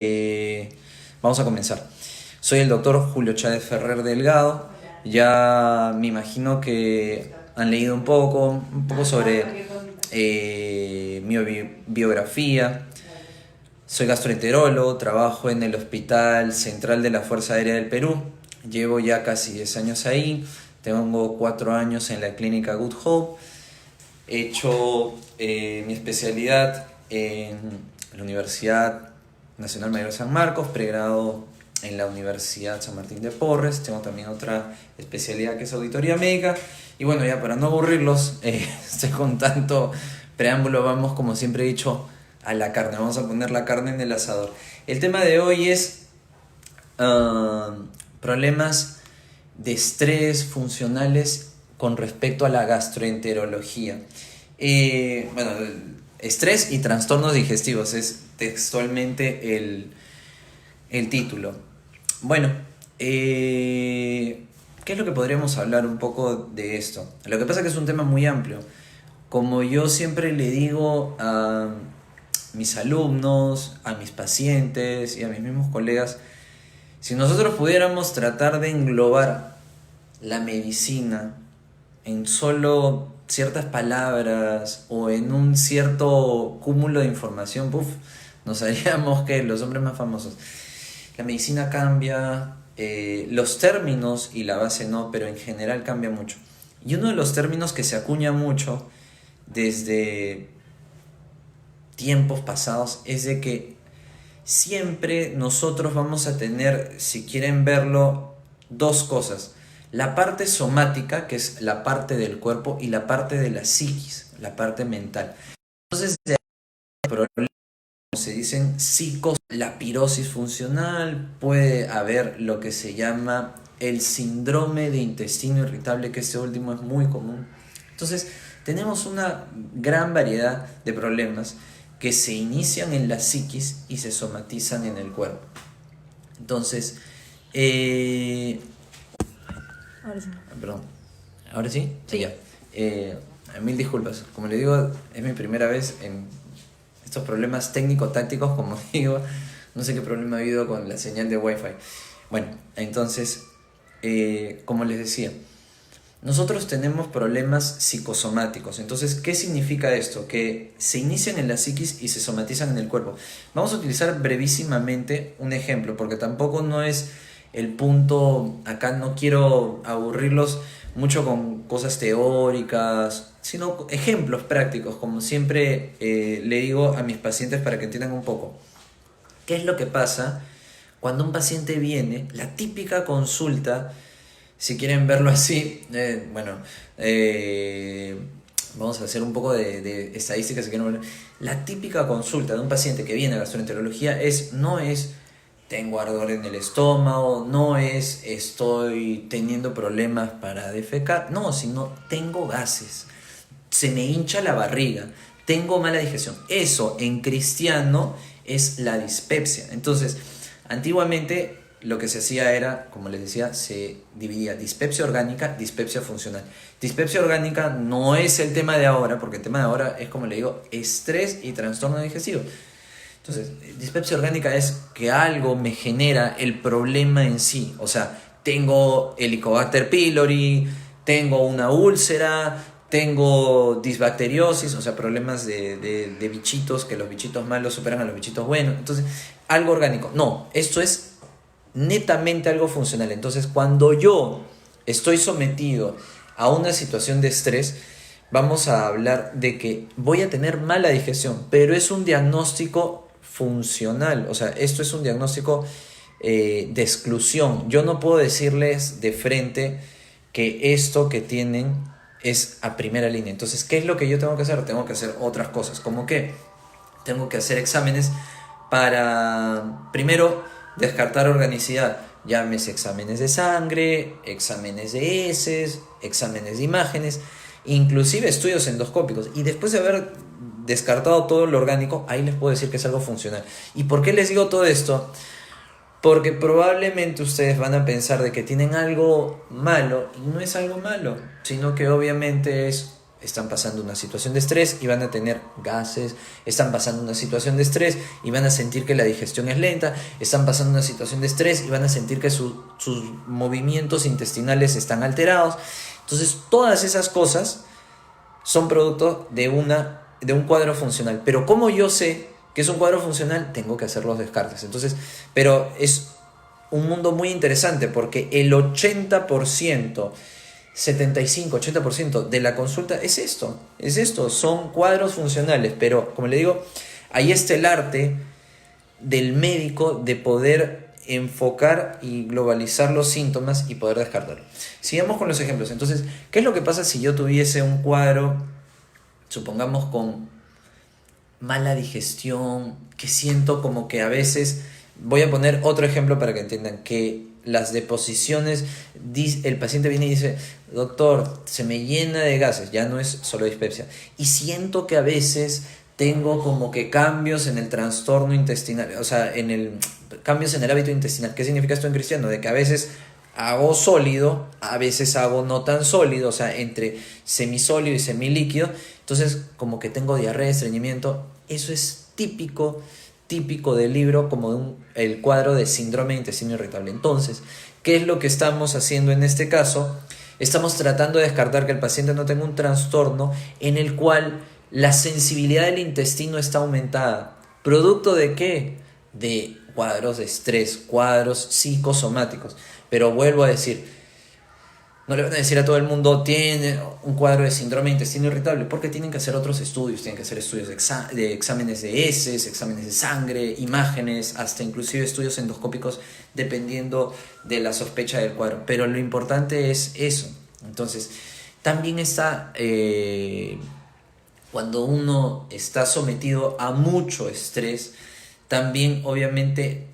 Eh, Vamos a comenzar. Soy el doctor Julio Chávez Ferrer Delgado. Ya me imagino que han leído un poco sobre mi biografía. Soy gastroenterólogo, trabajo en el Hospital Central de la Fuerza Aérea del Perú. Llevo ya casi 10 años ahí. Tengo 4 años en la clínica Good Hope. He hecho mi especialidad en la Universidad Nacional Mayor de San Marcos, pregrado en la Universidad San Martín de Porres. Tengo también otra especialidad que es auditoría médica. Y bueno, ya para no aburrirlos, con tanto preámbulo, vamos, como siempre he dicho, a la carne. Vamos a poner la carne en el asador. El tema de hoy es problemas de estrés funcionales con respecto a la gastroenterología. Bueno, estrés y trastornos digestivos es textualmente el título. Bueno, ¿qué es lo que podríamos hablar un poco de esto? Lo que pasa es que es un tema muy amplio. Como yo siempre le digo a mis alumnos, a mis pacientes y a mis mismos colegas, si nosotros pudiéramos tratar de englobar la medicina en solo ciertas palabras o en un cierto cúmulo de información, nos haríamos que los hombres más famosos. La medicina cambia, los términos y la base no, pero en general cambia mucho. Y uno de los términos que se acuña mucho desde tiempos pasados es de que siempre nosotros vamos a tener, si quieren verlo, dos cosas: la parte somática, que es la parte del cuerpo, y la parte de la psiquis, la parte mental. Entonces, de ahí problemas, como se dicen, la pirosis funcional, puede haber lo que se llama el síndrome de intestino irritable, que este último es muy común. Entonces, tenemos una gran variedad de problemas que se inician en la psiquis y se somatizan en el cuerpo. Entonces, Ahora sí. perdón, ¿ahora sí? Sí. Ya. Mil disculpas. Como le digo, es mi primera vez en estos problemas técnico-tácticos, como digo. No sé qué problema ha habido con la señal de Wi-Fi. Bueno, entonces, como les decía, nosotros tenemos problemas psicosomáticos. Entonces, ¿qué significa esto? Que se inician en la psiquis y se somatizan en el cuerpo. Vamos a utilizar brevísimamente un ejemplo, porque tampoco no es el punto. Acá no quiero aburrirlos mucho con cosas teóricas, sino ejemplos prácticos, como siempre le digo a mis pacientes para que entiendan un poco. ¿Qué es lo que pasa cuando un paciente viene? La típica consulta, si quieren verlo así, vamos a hacer un poco de estadísticas. Si quieren verlo. La típica consulta de un paciente que viene a gastroenterología no es tengo ardor en el estómago, no es estoy teniendo problemas para defecar, no, sino tengo gases, se me hincha la barriga, tengo mala digestión. Eso en cristiano es la dispepsia. Entonces, antiguamente lo que se hacía era, como les decía, se dividía dispepsia orgánica, dispepsia funcional. Dispepsia orgánica no es el tema de ahora, porque el tema de ahora es, como le digo, estrés y trastorno digestivo. Entonces, dispepsia orgánica es que algo me genera el problema en sí. O sea, tengo Helicobacter pylori, tengo una úlcera, tengo disbacteriosis, o sea, problemas de bichitos, que los bichitos malos superan a los bichitos buenos. Entonces, algo orgánico. No, esto es netamente algo funcional. Entonces, cuando yo estoy sometido a una situación de estrés, vamos a hablar de que voy a tener mala digestión, pero es un diagnóstico funcional. O sea, esto es un diagnóstico de exclusión. Yo no puedo decirles de frente que esto que tienen es a primera línea. Entonces, ¿qué es lo que yo tengo que hacer? Tengo que hacer otras cosas. ¿Cómo qué? Tengo que hacer exámenes para, primero, descartar organicidad. Llámese exámenes de sangre, exámenes de heces, exámenes de imágenes, inclusive estudios endoscópicos. Y después de haber descartado todo lo orgánico, ahí les puedo decir que es algo funcional. ¿Y por qué les digo todo esto? Porque probablemente ustedes van a pensar de que tienen algo malo, y no es algo malo, sino que obviamente es están pasando una situación de estrés y van a tener gases, están pasando una situación de estrés y van a sentir que la digestión es lenta, están pasando una situación de estrés y van a sentir que sus movimientos intestinales están alterados. Entonces, todas esas cosas son producto de un cuadro funcional. Pero como yo sé que es un cuadro funcional, tengo que hacer los descartes. Entonces, pero es un mundo muy interesante porque el 80%, 75-80% de la consulta es esto, son cuadros funcionales. Pero, como le digo, ahí está el arte del médico de poder enfocar y globalizar los síntomas y poder descartarlo. Sigamos con los ejemplos. Entonces, ¿qué es lo que pasa si yo tuviese un cuadro, supongamos, con mala digestión, que siento como que a veces, voy a poner otro ejemplo para que entiendan, que las deposiciones, el paciente viene y dice, doctor, se me llena de gases, ya no es solo dispepsia, y siento que a veces tengo como que cambios en el trastorno intestinal, o sea, cambios en el hábito intestinal. ¿Qué significa esto en cristiano? De que a veces hago sólido, a veces hago no tan sólido, o sea, entre semisólido y semilíquido. Entonces, como que tengo diarrea, estreñimiento. Eso es típico del libro, como el cuadro de síndrome de intestino irritable. Entonces, ¿qué es lo que estamos haciendo en este caso? Estamos tratando de descartar que el paciente no tenga un trastorno en el cual la sensibilidad del intestino está aumentada. ¿Producto de qué? De cuadros de estrés, cuadros psicosomáticos. Pero vuelvo a decir, no le van a decir a todo el mundo tiene un cuadro de síndrome de intestino irritable, porque tienen que hacer otros estudios, tienen que hacer estudios de exámenes de heces, exámenes de sangre, imágenes, hasta inclusive estudios endoscópicos, dependiendo de la sospecha del cuadro. Pero lo importante es eso. Entonces, también está cuando uno está sometido a mucho estrés, también obviamente,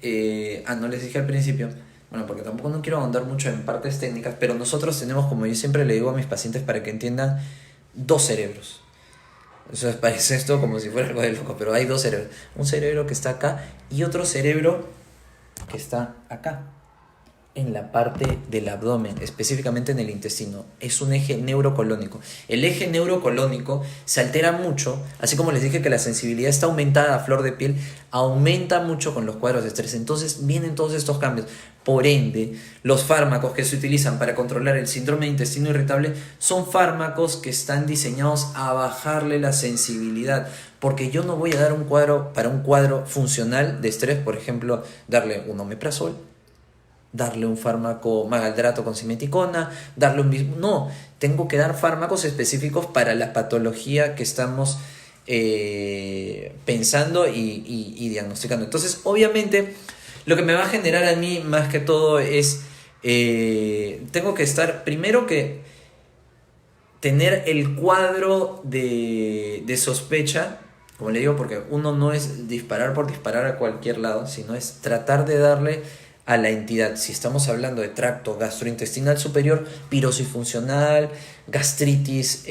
no les dije al principio, bueno, porque tampoco no quiero ahondar mucho en partes técnicas, pero nosotros tenemos, como yo siempre le digo a mis pacientes para que entiendan, dos cerebros. O sea, parece esto como si fuera algo de loco, pero hay dos cerebros. Un cerebro que está acá y otro cerebro que está acá, en la parte del abdomen, específicamente en el intestino. Es un eje neurocolónico. El eje neurocolónico se altera mucho, así como les dije que la sensibilidad está aumentada a flor de piel, aumenta mucho con los cuadros de estrés. Entonces vienen todos estos cambios. Por ende, los fármacos que se utilizan para controlar el síndrome de intestino irritable son fármacos que están diseñados a bajarle la sensibilidad. Porque yo no voy a dar para un cuadro funcional de estrés, por ejemplo, darle un omeprazol, darle un fármaco magaldrato con simeticona, darle un... No, tengo que dar fármacos específicos para la patología que estamos pensando y diagnosticando. Entonces, obviamente, lo que me va a generar a mí más que todo es... tengo que estar, primero que tener el cuadro de sospecha, como le digo, porque uno no es disparar por disparar a cualquier lado, sino es tratar de darle a la entidad. Si estamos hablando de tracto gastrointestinal superior, pirosis funcional, gastritis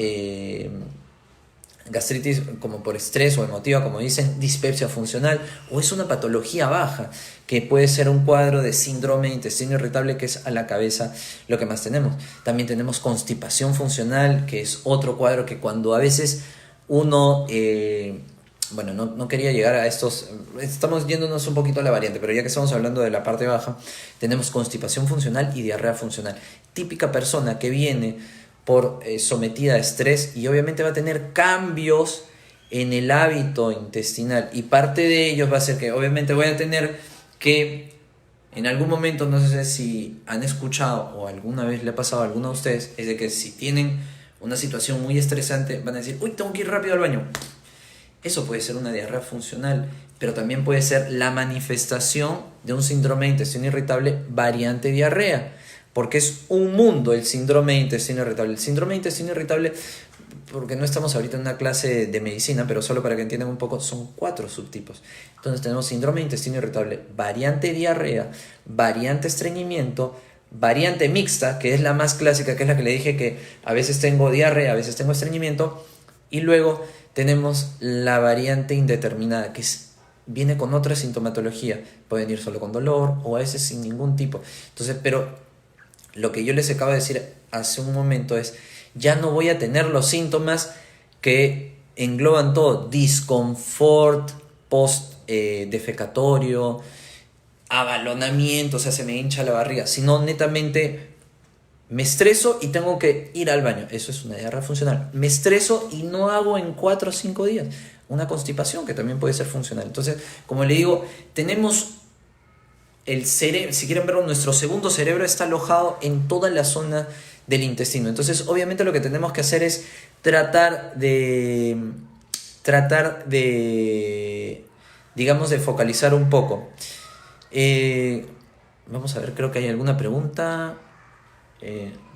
como por estrés o emotiva, como dicen, dispepsia funcional, o es una patología baja, que puede ser un cuadro de síndrome de intestino irritable, que es a la cabeza lo que más tenemos. También tenemos constipación funcional, que es otro cuadro que cuando a veces uno... bueno, no quería llegar a estos, estamos yéndonos un poquito a la variante, pero ya que estamos hablando de la parte baja, tenemos constipación funcional y diarrea funcional. Típica persona que viene por sometida a estrés y obviamente va a tener cambios en el hábito intestinal, y parte de ellos va a ser que obviamente voy a tener que en algún momento, no sé si han escuchado o alguna vez le ha pasado a alguno de ustedes, es de que si tienen una situación muy estresante van a decir, uy, tengo que ir rápido al baño. Eso puede ser una diarrea funcional, pero también puede ser la manifestación de un síndrome de intestino irritable variante diarrea, porque es un mundo el síndrome de intestino irritable. El síndrome de intestino irritable, porque no estamos ahorita en una clase de medicina, pero solo para que entiendan un poco, son 4 subtipos. Entonces tenemos síndrome de intestino irritable, variante diarrea, variante estreñimiento, variante mixta, que es la más clásica, que es la que le dije que a veces tengo diarrea, a veces tengo estreñimiento, y luego tenemos la variante indeterminada, que viene con otra sintomatología. Pueden ir solo con dolor o a veces sin ningún tipo. Entonces, pero lo que yo les acabo de decir hace un momento es, ya no voy a tener los síntomas que engloban todo: disconfort post defecatorio, abalonamiento, o sea, se me hincha la barriga, sino netamente me estreso y tengo que ir al baño. Eso es una diarrea funcional. Me estreso y no hago en 4 o 5 días. Una constipación que también puede ser funcional. Entonces, como le digo, tenemos el cerebro, si quieren verlo, nuestro segundo cerebro está alojado en toda la zona del intestino. Entonces, obviamente lo que tenemos que hacer es tratar de digamos, de focalizar un poco. Vamos a ver, creo que hay alguna pregunta.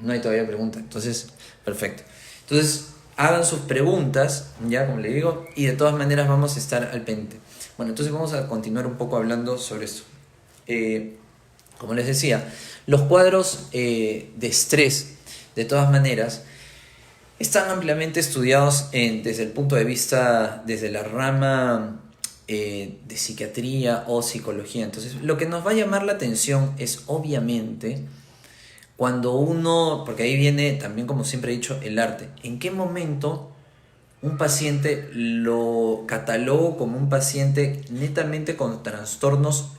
No hay todavía pregunta, entonces, perfecto. Entonces, hagan sus preguntas, ya como le digo, y de todas maneras vamos a estar al pendiente. Bueno, entonces vamos a continuar un poco hablando sobre esto. Como les decía, los cuadros de estrés, de todas maneras, están ampliamente estudiados desde el punto de vista, desde la rama de psiquiatría o psicología. Entonces, lo que nos va a llamar la atención es, obviamente, cuando uno, porque ahí viene también, como siempre he dicho, el arte. ¿En qué momento un paciente lo catalogo como un paciente netamente con trastornos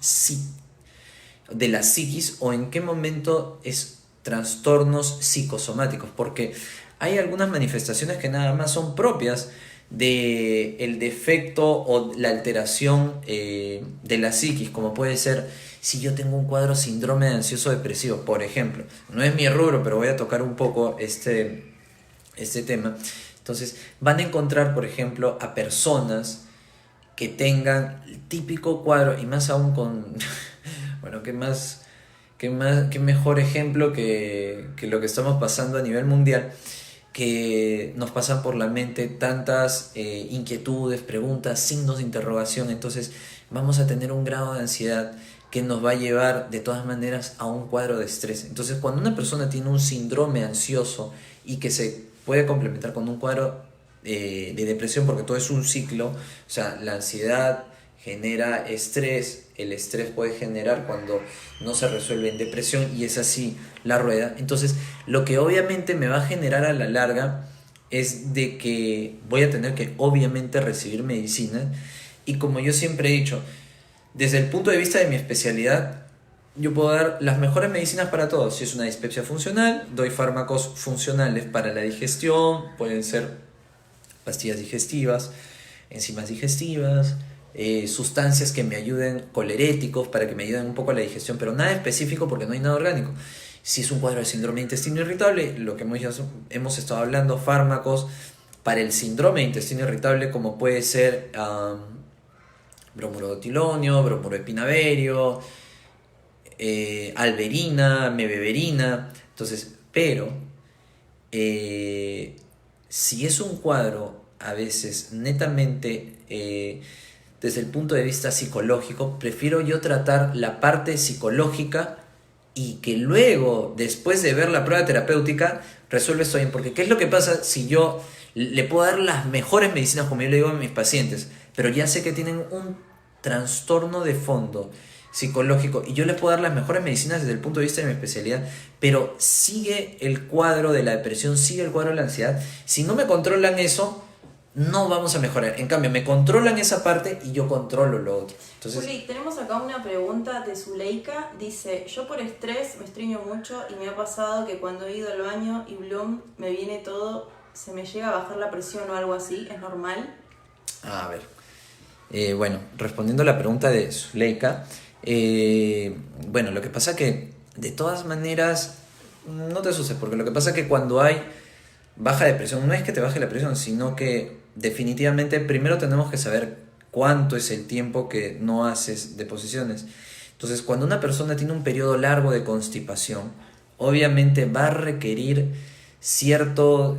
de la psiquis, o en qué momento es trastornos psicosomáticos? Porque hay algunas manifestaciones que nada más son propias del defecto o la alteración de la psiquis, como puede ser si yo tengo un cuadro síndrome de ansioso depresivo, por ejemplo. No es mi rubro, pero voy a tocar un poco este tema. Entonces, van a encontrar, por ejemplo, a personas que tengan el típico cuadro, y más aún con... bueno, qué mejor ejemplo que lo que estamos pasando a nivel mundial, que nos pasan por la mente tantas inquietudes, preguntas, signos de interrogación. Entonces vamos a tener un grado de ansiedad que nos va a llevar de todas maneras a un cuadro de estrés. Entonces, cuando una persona tiene un síndrome ansioso y que se puede complementar con un cuadro de depresión, porque todo es un ciclo, o sea, la ansiedad genera estrés, el estrés puede generar cuando no se resuelve en depresión, y es así la rueda. Entonces, lo que obviamente me va a generar a la larga es de que voy a tener que obviamente recibir medicina, y como yo siempre he dicho, desde el punto de vista de mi especialidad, yo puedo dar las mejores medicinas para todos. Si es una dispepsia funcional, doy fármacos funcionales para la digestión, pueden ser pastillas digestivas, enzimas digestivas, sustancias que me ayuden, coleréticos, para que me ayuden un poco a la digestión, pero nada específico porque no hay nada orgánico. Si es un cuadro de síndrome de intestino irritable, lo que hemos estado hablando, fármacos para el síndrome de intestino irritable, como puede ser bromurodotilonio, bromuroespinaverio, alberina, mebeverina. Entonces, pero si es un cuadro a veces netamente desde el punto de vista psicológico, prefiero yo tratar la parte psicológica, y que luego, después de ver la prueba terapéutica, resuelve esto bien. Porque ¿qué es lo que pasa si yo le puedo dar las mejores medicinas, como yo le digo a mis pacientes, pero ya sé que tienen un trastorno de fondo psicológico, y yo les puedo dar las mejores medicinas desde el punto de vista de mi especialidad, pero sigue el cuadro de la depresión, sigue el cuadro de la ansiedad? Si no me controlan eso, no vamos a mejorar. En cambio, me controlan esa parte y yo controlo lo otro. Entonces, Juli, tenemos acá una pregunta de Zuleika. Dice: yo por estrés me estreño mucho y me ha pasado que cuando he ido al baño y Bloom me viene todo, se me llega a bajar la presión o algo así. ¿Es normal? a ver, bueno, respondiendo a la pregunta de Zuleika, bueno, lo que pasa que de todas maneras no te asustes, porque lo que pasa que cuando hay baja de presión, no es que te baje la presión, sino que definitivamente primero tenemos que saber cuánto es el tiempo que no haces deposiciones. Entonces, cuando una persona tiene un periodo largo de constipación, obviamente va a requerir cierto...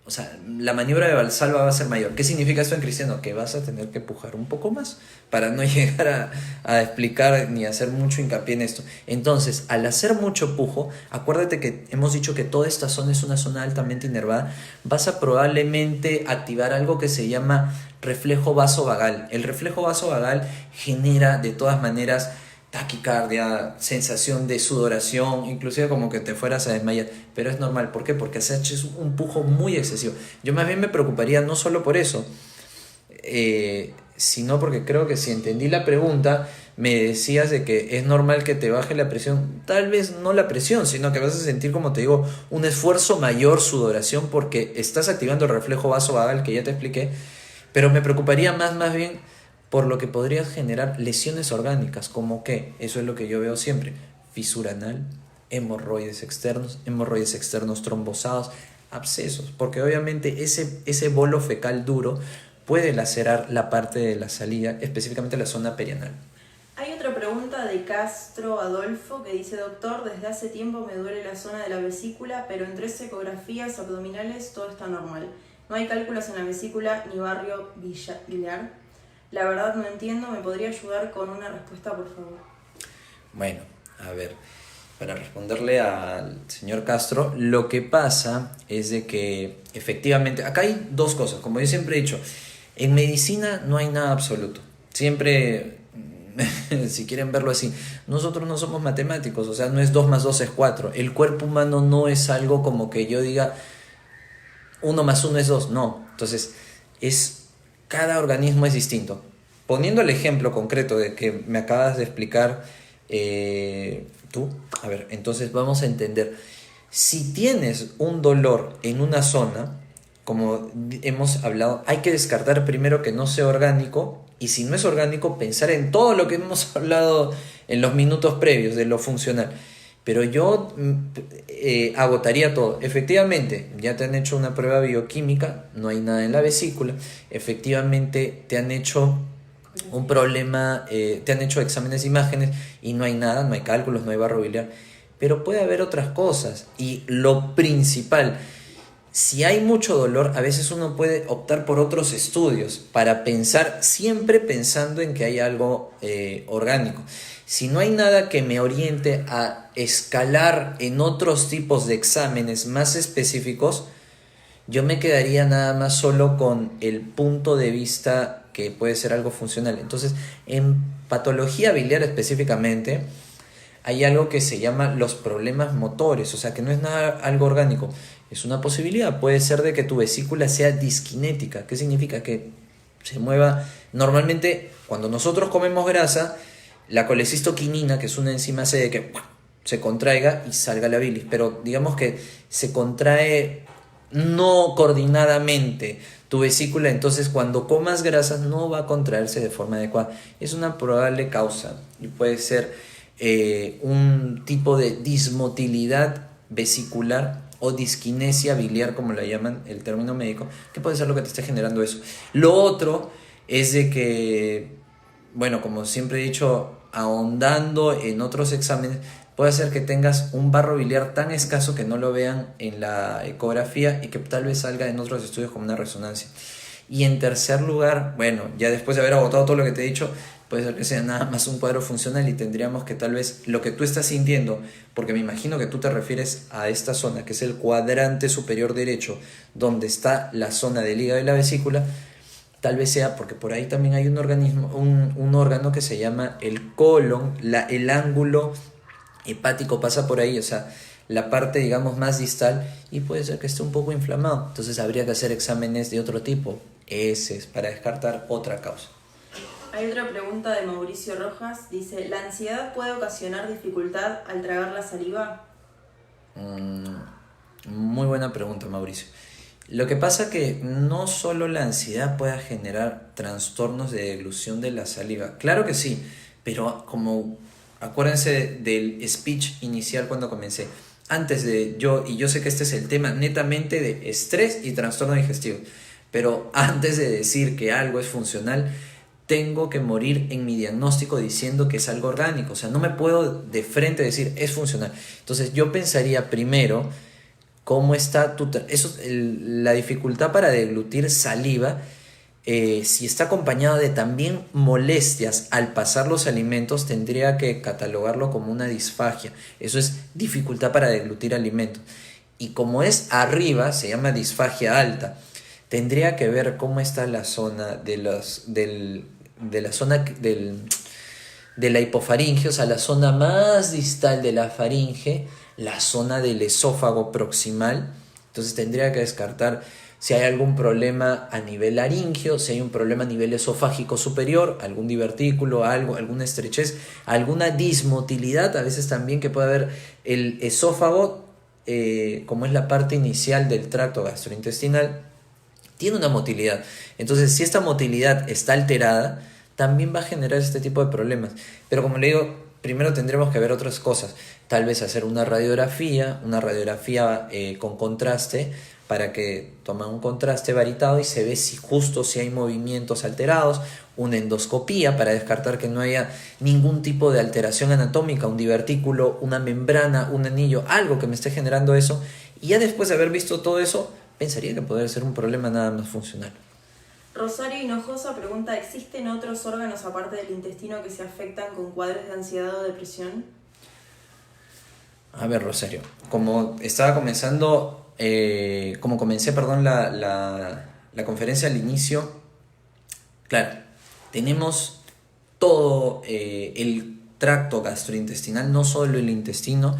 o sea, la maniobra de Valsalva va a ser mayor. ¿Qué significa esto en cristiano? Que vas a tener que pujar un poco más para no llegar a explicar ni hacer mucho hincapié en esto. Entonces, al hacer mucho pujo, acuérdate que hemos dicho que toda esta zona es una zona altamente inervada, vas a probablemente activar algo que se llama reflejo vasovagal. El reflejo vasovagal genera de todas maneras taquicardia, sensación de sudoración, inclusive como que te fueras a desmayar, pero es normal. ¿Por qué? Porque has hecho un pujo muy excesivo. Yo más bien me preocuparía no solo por eso, sino porque creo que si entendí la pregunta, me decías de que es normal que te baje la presión, tal vez no la presión, sino que vas a sentir, como te digo, un esfuerzo mayor, sudoración, porque estás activando el reflejo vasovagal que ya te expliqué, pero me preocuparía más bien por lo que podrías generar lesiones orgánicas, como que, eso es lo que yo veo siempre, fisura anal, hemorroides externos trombosados, abscesos, porque obviamente ese bolo fecal duro puede lacerar la parte de la salida, específicamente la zona perianal. Hay otra pregunta de Castro Adolfo que dice: doctor, desde hace tiempo me duele la zona de la vesícula, pero en 3 ecografías abdominales todo está normal. No hay cálculos en la vesícula ni barrio biliar. La verdad no entiendo, ¿me podría ayudar con una respuesta, por favor? Bueno, a ver, para responderle al señor Castro, lo que pasa es de que efectivamente, acá hay dos cosas, como yo siempre he dicho, en medicina no hay nada absoluto. Siempre, si quieren verlo así, nosotros no somos matemáticos, o sea, no es 2 más 2 es 4. El cuerpo humano no es algo como que yo diga 1 más 1 es 2, no. Entonces, cada organismo es distinto. Poniendo el ejemplo concreto de que me acabas de explicar tú, a ver, entonces vamos a entender. Si tienes un dolor en una zona, como hemos hablado, hay que descartar primero que no sea orgánico, y si no es orgánico, pensar en todo lo que hemos hablado en los minutos previos de lo funcional. Pero yo agotaría todo. Efectivamente, ya te han hecho una prueba bioquímica, no hay nada en la vesícula. Efectivamente, te han hecho un problema, te han hecho exámenes de imágenes y no hay nada, no hay cálculos, no hay barro biliar. Pero puede haber otras cosas. Y lo principal, si hay mucho dolor, a veces uno puede optar por otros estudios para pensar, siempre pensando en que hay algo orgánico. Si no hay nada que me oriente a escalar en otros tipos de exámenes más específicos, yo me quedaría nada más solo con el punto de vista que puede ser algo funcional. Entonces, en patología biliar específicamente, hay algo que se llama los problemas motores, o sea que no es nada algo orgánico, es una posibilidad. Puede ser de que tu vesícula sea disquinética. ¿Qué significa? Que se mueva. Normalmente, cuando nosotros comemos grasa, la colecistoquinina, que es una enzima, hace de que se contraiga y salga la bilis, pero digamos que se contrae no coordinadamente tu vesícula, entonces cuando comas grasas no va a contraerse de forma adecuada. Es una probable causa y puede ser un tipo de dismotilidad vesicular o disquinesia biliar, como la llaman el término médico, que puede ser lo que te esté generando eso. Lo otro es de que, bueno, como siempre he dicho, ahondando en otros exámenes, puede ser que tengas un barro biliar tan escaso que no lo vean en la ecografía y que tal vez salga en otros estudios como una resonancia. Y en tercer lugar, bueno, ya después de haber agotado todo lo que te he dicho, puede ser que sea nada más un cuadro funcional y tendríamos que tal vez lo que tú estás sintiendo, porque me imagino que tú te refieres a esta zona, que es el cuadrante superior derecho, donde está la zona del hígado y la vesícula, tal vez sea porque por ahí también hay un órgano que se llama el colon, el ángulo hepático pasa por ahí, o sea, la parte, digamos, más distal, y puede ser que esté un poco inflamado. Entonces habría que hacer exámenes de otro tipo, heces, para descartar otra causa. Hay otra pregunta de Mauricio Rojas, dice: ¿la ansiedad puede ocasionar dificultad al tragar la saliva? Muy buena pregunta, Mauricio. Lo que pasa que no solo la ansiedad pueda generar trastornos de deglución de la saliva, claro que sí, pero como acuérdense del speech inicial cuando comencé, antes de yo sé que este es el tema netamente de estrés y trastorno digestivo, pero antes de decir que algo es funcional, tengo que morir en mi diagnóstico diciendo que es algo orgánico. O sea, no me puedo de frente decir es funcional. Entonces yo pensaría primero cómo está la dificultad para deglutir saliva. Si está acompañado de también molestias al pasar los alimentos, tendría que catalogarlo como una disfagia. Eso es dificultad para deglutir alimentos. Y como es arriba, se llama disfagia alta. Tendría que ver cómo está la zona de la hipofaringe, o sea, la zona más distal de la faringe, la zona del esófago proximal. Entonces tendría que descartar si hay algún problema a nivel laríngeo, si hay un problema a nivel esofágico superior, algún divertículo, algo, alguna estrechez, alguna dismotilidad, a veces también que puede haber el esófago, como es la parte inicial del tracto gastrointestinal, tiene una motilidad. Entonces, si esta motilidad está alterada, también va a generar este tipo de problemas. Pero como le digo, primero tendremos que ver otras cosas. Tal vez hacer una radiografía con contraste, para que toma un contraste varitado y se ve si justo si hay movimientos alterados, una endoscopía para descartar que no haya ningún tipo de alteración anatómica, un divertículo, una membrana, un anillo, algo que me esté generando eso. Y ya después de haber visto todo eso, pensaría que podría ser un problema nada más funcional. Rosario Hinojosa pregunta, ¿existen otros órganos aparte del intestino que se afectan con cuadros de ansiedad o depresión? A ver, Rosario, como estaba comenzando, como comencé, perdón, la conferencia al inicio, claro, tenemos todo el tracto gastrointestinal, no solo el intestino,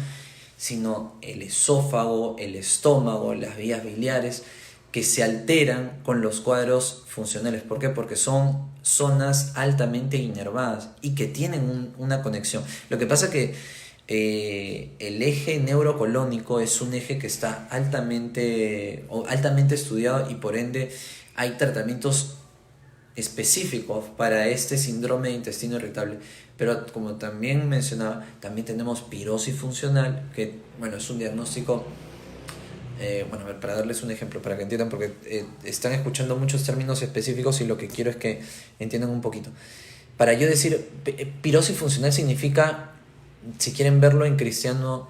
sino el esófago, el estómago, las vías biliares, que se alteran con los cuadros funcionales. ¿Por qué? Porque son zonas altamente inervadas y que tienen una conexión. Lo que pasa que el eje neurocolónico es un eje que está altamente estudiado, y por ende hay tratamientos específicos para este síndrome de intestino irritable. Pero como también mencionaba, también tenemos pirosis funcional, que bueno, es un diagnóstico, bueno, a ver, para darles un ejemplo, para que entiendan, porque están escuchando muchos términos específicos y lo que quiero es que entiendan un poquito. Para yo decir, pirosis funcional significa, si quieren verlo en cristiano,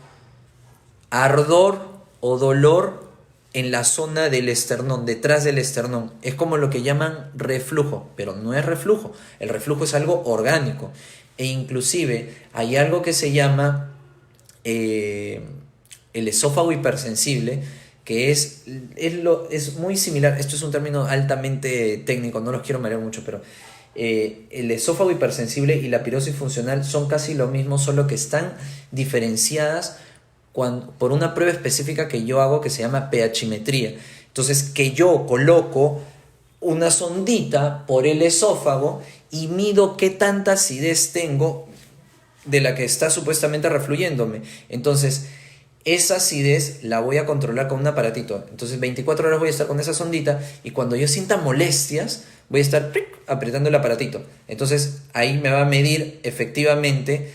ardor o dolor en la zona del esternón, detrás del esternón. Es como lo que llaman reflujo, pero no es reflujo. El reflujo es algo orgánico. E inclusive hay algo que se llama el esófago hipersensible, que es muy similar. Esto es un término altamente técnico, no los quiero marear mucho, pero el esófago hipersensible y la pirosis funcional son casi lo mismo, solo que están diferenciadas por una prueba específica que yo hago, que se llama pHimetría. Entonces, que yo coloco una sondita por el esófago y mido qué tanta acidez tengo de la que está supuestamente refluyéndome. Entonces, esa acidez la voy a controlar con un aparatito. Entonces 24 horas voy a estar con esa sondita, y cuando yo sienta molestias voy a estar apretando el aparatito. Entonces ahí me va a medir efectivamente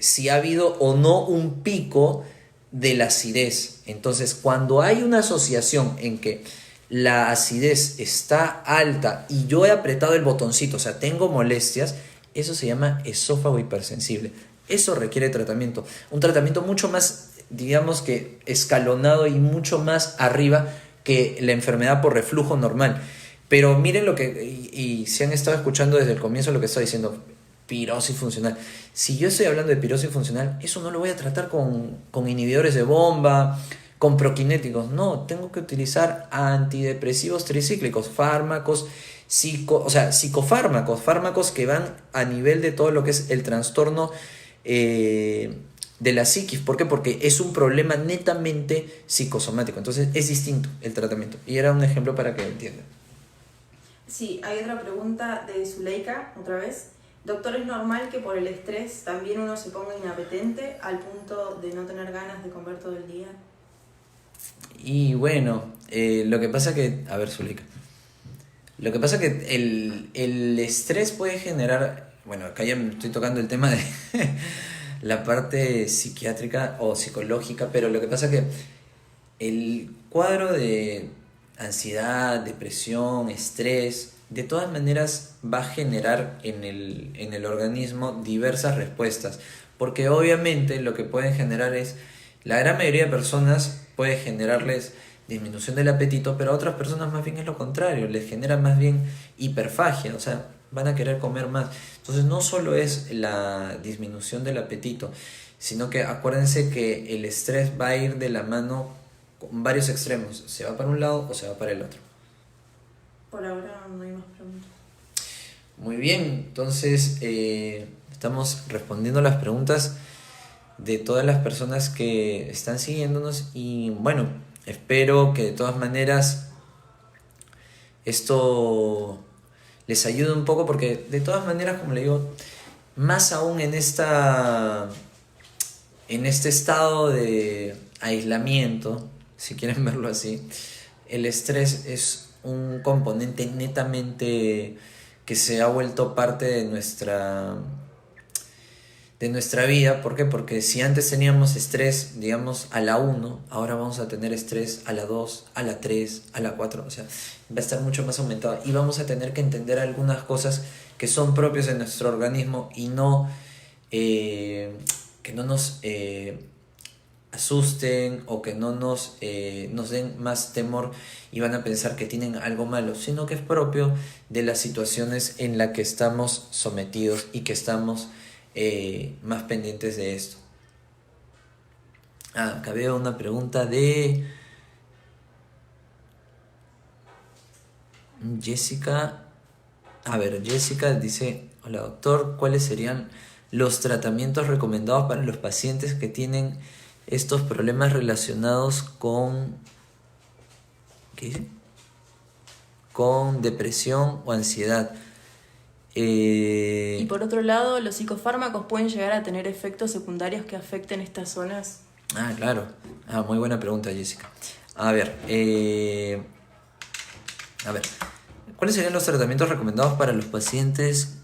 si ha habido o no un pico de la acidez. Entonces, cuando hay una asociación en que la acidez está alta y yo he apretado el botoncito, o sea, tengo molestias, eso se llama esófago hipersensible. Eso requiere tratamiento, un tratamiento mucho más, digamos que escalonado y mucho más arriba que la enfermedad por reflujo normal. Pero miren lo que, y si han estado escuchando desde el comienzo lo que estoy diciendo, pirosis funcional. Si yo estoy hablando de pirosis funcional, eso no lo voy a tratar con inhibidores de bomba, con proquinéticos. No, tengo que utilizar antidepresivos tricíclicos, fármacos, psicofármacos, fármacos que van a nivel de todo lo que es el trastorno de la psiquis. ¿Por qué? Porque es un problema netamente psicosomático. Entonces es distinto el tratamiento. Y era un ejemplo para que entiendan. Sí, hay otra pregunta de Zuleika, otra vez. Doctor, ¿es normal que por el estrés también uno se ponga inapetente al punto de no tener ganas de comer todo el día? Y bueno, lo que pasa que... A ver, Zuleika. Lo que pasa que el estrés puede generar... Bueno, acá ya me estoy tocando el tema de la parte psiquiátrica o psicológica, pero lo que pasa que el cuadro de ansiedad, depresión, estrés, de todas maneras va a generar en el organismo diversas respuestas, porque obviamente lo que pueden generar es, la gran mayoría de personas puede generarles disminución del apetito, pero a otras personas más bien es lo contrario, les genera más bien hiperfagia, o sea, van a querer comer más. Entonces no solo es la disminución del apetito, sino que acuérdense que el estrés va a ir de la mano con varios extremos, se va para un lado o se va para el otro. Por ahora no hay más preguntas. Muy bien, entonces Estamos respondiendo las preguntas de todas las personas que están siguiéndonos y bueno, espero que de todas maneras esto les ayude un poco porque de todas maneras, como le digo, más aún en este estado de aislamiento, si quieren verlo así, el estrés es un componente netamente que se ha vuelto parte de nuestra vida. ¿Por qué? Porque si antes teníamos estrés, digamos, a la 1, ahora vamos a tener estrés a la 2, a la 3, a la 4, o sea, va a estar mucho más aumentado y vamos a tener que entender algunas cosas que son propias de nuestro organismo y no que no nos asusten o que no nos den más temor y van a pensar que tienen algo malo, sino que es propio de las situaciones en las que estamos sometidos y que estamos más pendientes de esto. Acá veo una pregunta de Jessica. A ver, Jessica dice: hola doctor, ¿cuáles serían los tratamientos recomendados para los pacientes que tienen estos problemas relacionados con, ¿qué dice? Con depresión o ansiedad? Y por otro lado, los psicofármacos pueden llegar a tener efectos secundarios que afecten estas zonas. Claro. Muy buena pregunta, Jessica. A ver, ¿cuáles serían los tratamientos recomendados para los pacientes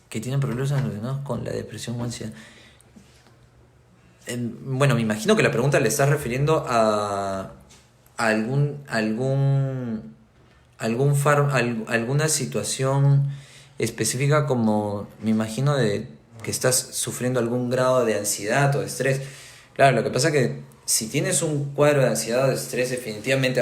que tienen problemas relacionados con la depresión o ansiedad? Bueno, me imagino que la pregunta le está refiriendo a alguna situación específica, como me imagino de que estás sufriendo algún grado de ansiedad o de estrés. Claro, lo que pasa es que si tienes un cuadro de ansiedad o de estrés, definitivamente,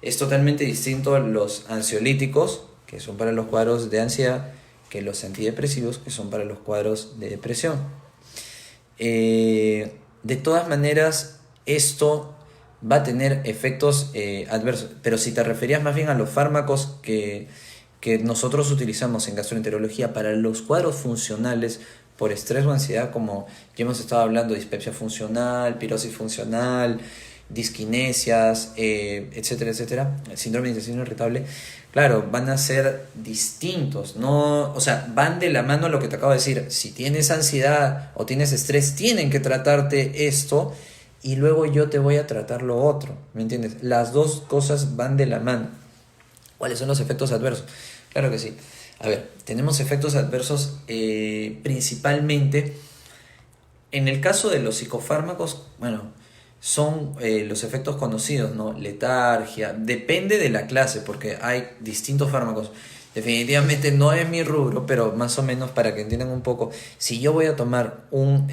es totalmente distinto los ansiolíticos, que son para los cuadros de ansiedad, que los antidepresivos, que son para los cuadros de depresión. De todas maneras, esto va a tener efectos adversos, pero si te referías más bien a los fármacos que nosotros utilizamos en gastroenterología para los cuadros funcionales por estrés o ansiedad, como ya hemos estado hablando, dispepsia funcional, pirosis funcional, disquinesias, etcétera, etcétera, síndrome de intestino irritable, claro, van a ser distintos, ¿no? O sea, van de la mano a lo que te acabo de decir. Si tienes ansiedad o tienes estrés, tienen que tratarte esto y luego yo te voy a tratar lo otro, ¿me entiendes? Las dos cosas van de la mano. ¿Cuáles son los efectos adversos? Claro que sí. A ver, tenemos efectos adversos principalmente en el caso de los psicofármacos. Bueno, son los efectos conocidos, ¿no? Letargia, depende de la clase, porque hay distintos fármacos. Definitivamente no es mi rubro, pero más o menos para que entiendan un poco, si yo voy a tomar un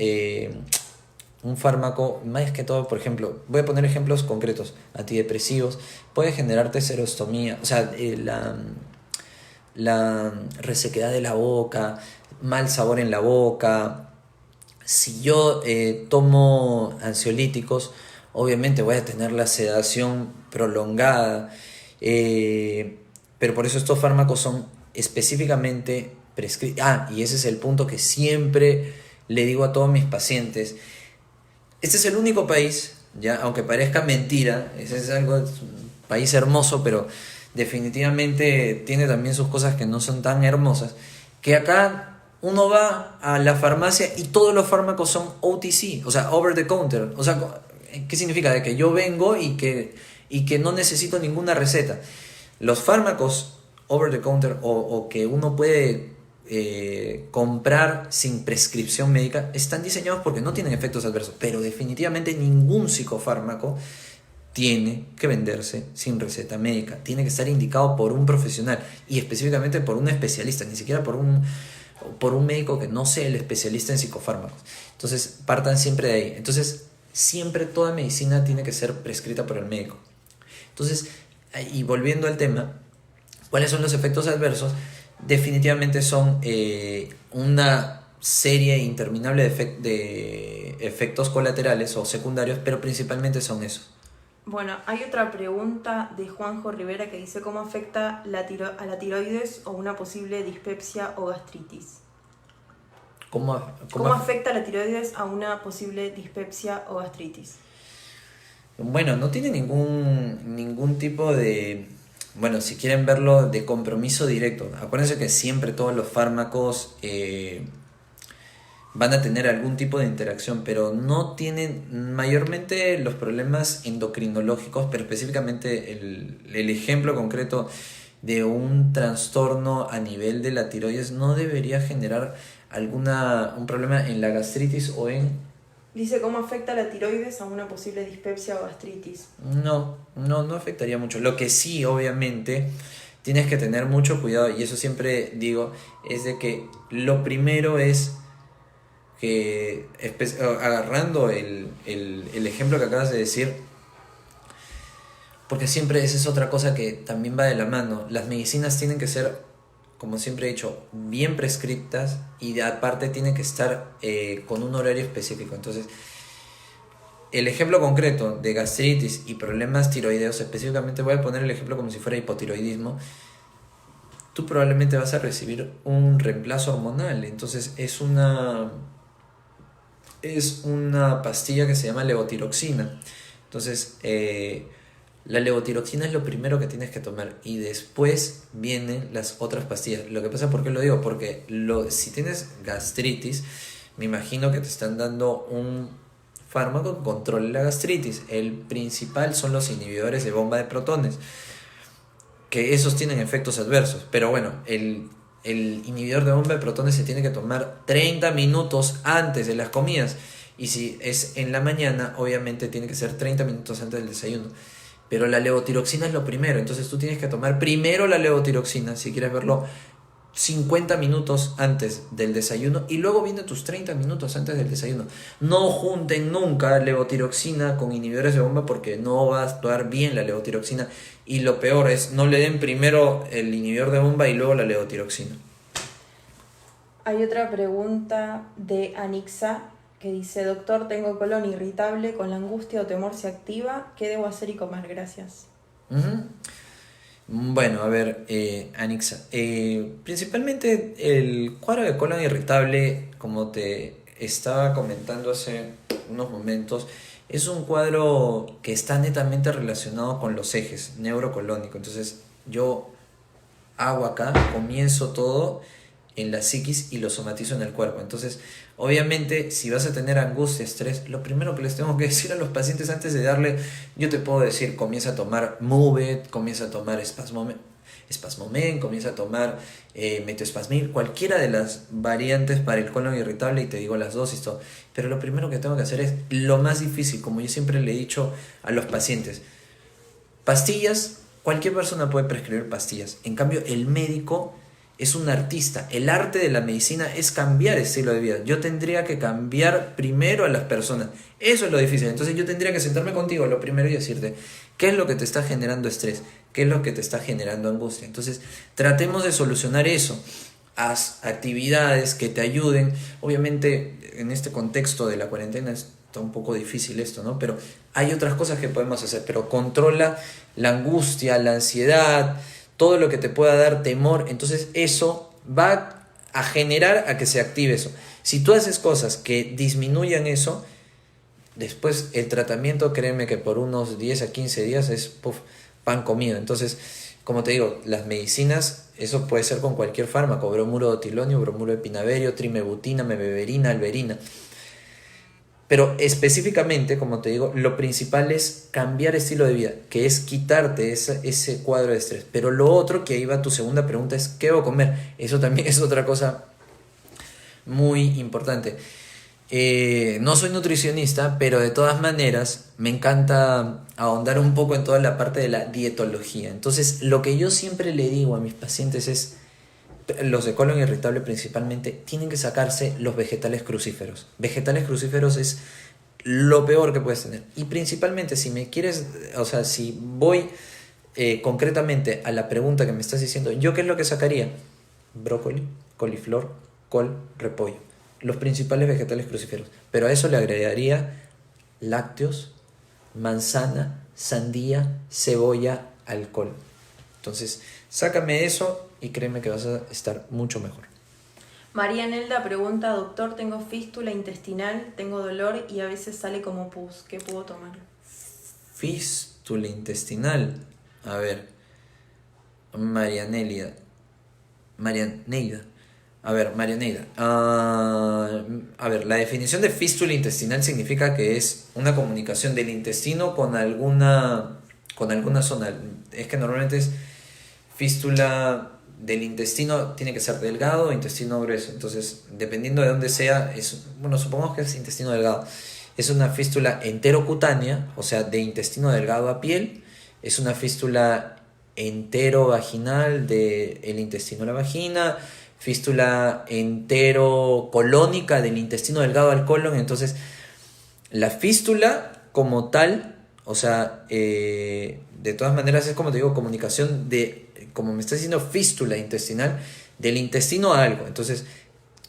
fármaco, más que todo, por ejemplo, voy a poner ejemplos concretos, antidepresivos, puede generarte serostomía, o sea, la resequedad de la boca, mal sabor en la boca. Si yo tomo ansiolíticos, obviamente voy a tener la sedación prolongada, pero por eso estos fármacos son específicamente prescritos. Y ese es el punto que siempre le digo a todos mis pacientes. Este es el único país, ya, aunque parezca mentira, es un país hermoso, pero definitivamente tiene también sus cosas que no son tan hermosas, que acá uno va a la farmacia y todos los fármacos son OTC, o sea, over the counter. O sea, ¿qué significa? De que yo vengo y que no necesito ninguna receta. Los fármacos over the counter o que uno puede comprar sin prescripción médica están diseñados porque no tienen efectos adversos, pero definitivamente ningún psicofármaco tiene que venderse sin receta médica, tiene que estar indicado por un profesional y específicamente por un especialista, ni siquiera por un médico que no sea el especialista en psicofármacos. Entonces partan siempre de ahí. Entonces siempre toda medicina tiene que ser prescrita por el médico. Entonces, y volviendo al tema, ¿cuáles son los efectos adversos? Definitivamente son una serie interminable de efectos colaterales o secundarios, pero principalmente son esos. Bueno, hay otra pregunta de Juanjo Rivera que dice: ¿cómo afecta a la tiroides o una posible dispepsia o gastritis? ¿Cómo afecta la tiroides a una posible dispepsia o gastritis? Bueno, no tiene ningún tipo de... Bueno, si quieren verlo de compromiso directo, acuérdense que siempre todos los fármacos van a tener algún tipo de interacción, pero no tienen mayormente los problemas endocrinológicos, pero específicamente el ejemplo concreto de un trastorno a nivel de la tiroides no debería generar un problema en la gastritis o en... Dice cómo afecta la tiroides a una posible dispepsia o gastritis. No afectaría mucho. Lo que sí, obviamente, tienes que tener mucho cuidado, y eso siempre digo, es de que lo primero es que, agarrando el ejemplo que acabas de decir, porque siempre esa es otra cosa que también va de la mano, las medicinas tienen que ser, como siempre he dicho, bien prescriptas, y aparte tienen que estar con un horario específico. Entonces, el ejemplo concreto de gastritis y problemas tiroideos, específicamente voy a poner el ejemplo como si fuera hipotiroidismo, tú probablemente vas a recibir un reemplazo hormonal. Entonces es una pastilla que se llama levotiroxina. Entonces la levotiroxina es lo primero que tienes que tomar, y después vienen las otras pastillas. Lo que pasa, ¿por qué lo digo? Porque si tienes gastritis, me imagino que te están dando un fármaco que controle la gastritis. El principal son los inhibidores de bomba de protones, que esos tienen efectos adversos. Pero bueno, el inhibidor de bomba de protones se tiene que tomar 30 minutos antes de las comidas. Y si es en la mañana, obviamente tiene que ser 30 minutos antes del desayuno. Pero la levotiroxina es lo primero. Entonces tú tienes que tomar primero la levotiroxina, si quieres verlo, 50 minutos antes del desayuno, y luego viene tus 30 minutos antes del desayuno. No junten nunca levotiroxina con inhibidores de bomba, porque no va a actuar bien la levotiroxina, y lo peor es no le den primero el inhibidor de bomba y luego la levotiroxina. Hay otra pregunta de Anixa que dice: doctor, tengo colon irritable, con la angustia o temor se activa, ¿qué debo hacer y comer? Gracias. Bueno, a ver, Anixa, principalmente el cuadro de colon irritable, como te estaba comentando hace unos momentos, es un cuadro que está netamente relacionado con los ejes neurocolónico. Entonces yo hago acá, comienzo todo en la psiquis y lo somatizo en el cuerpo. Entonces, obviamente, si vas a tener angustia, estrés, lo primero que les tengo que decir a los pacientes antes de darle, yo te puedo decir, comienza a tomar Move-It, comienza a tomar Spasmomen, comienza a tomar Metospasmil, cualquiera de las variantes para el colon irritable, y te digo las dosis, todo. Pero lo primero que tengo que hacer es lo más difícil, como yo siempre le he dicho a los pacientes: pastillas, cualquier persona puede prescribir pastillas. En cambio, el médico es un artista. El arte de la medicina es cambiar el estilo de vida. Yo tendría que cambiar primero a las personas. Eso es lo difícil. Entonces yo tendría que sentarme contigo lo primero y decirte qué es lo que te está generando estrés, qué es lo que te está generando angustia. Entonces tratemos de solucionar eso. Haz actividades que te ayuden. Obviamente en este contexto de la cuarentena está un poco difícil esto, ¿no? Pero hay otras cosas que podemos hacer. Pero controla la angustia, la ansiedad, todo lo que te pueda dar temor. Entonces eso va a generar a que se active eso. Si tú haces cosas que disminuyan eso, después el tratamiento, créeme que por unos 10 a 15 días es pan comido. Entonces, como te digo, las medicinas, eso puede ser con cualquier fármaco: bromuro de otilonio, bromuro de pinaverio, trimebutina, mebeverina, alberina. Pero específicamente, como te digo, lo principal es cambiar estilo de vida, que es quitarte ese cuadro de estrés. Pero lo otro, que ahí va tu segunda pregunta, es ¿qué debo comer? Eso también es otra cosa muy importante. No soy nutricionista, pero de todas maneras me encanta ahondar un poco en toda la parte de la dietología. Entonces, lo que yo siempre le digo a mis pacientes es: los de colon irritable principalmente tienen que sacarse los vegetales crucíferos. Vegetales crucíferos es lo peor que puedes tener. Y principalmente, si me quieres, o sea, si voy concretamente a la pregunta que me estás diciendo, ¿yo qué es lo que sacaría? Brócoli, coliflor, col, repollo. Los principales vegetales crucíferos. Pero a eso le agregaría lácteos, manzana, sandía, cebolla, alcohol. Entonces, sácame eso y créeme que vas a estar mucho mejor. María Nelda pregunta, doctor, tengo fístula intestinal, tengo dolor y a veces sale como pus. ¿Qué puedo tomar? Fístula intestinal. A ver, Marianelia. Marianeida. A ver, Marianeida. A ver, la definición de fístula intestinal significa que es una comunicación del intestino con alguna zona. Es que normalmente es fístula del intestino, tiene que ser delgado o intestino grueso. Entonces, dependiendo de dónde sea, bueno, supongamos que es intestino delgado. Es una fístula enterocutánea, o sea, de intestino delgado a piel. Es una fístula enterovaginal del intestino a la vagina. Fístula enterocolónica del intestino delgado al colon. Entonces, la fístula como tal, o sea, de todas maneras es como te digo, comunicación como me está diciendo, fístula intestinal, del intestino a algo. Entonces,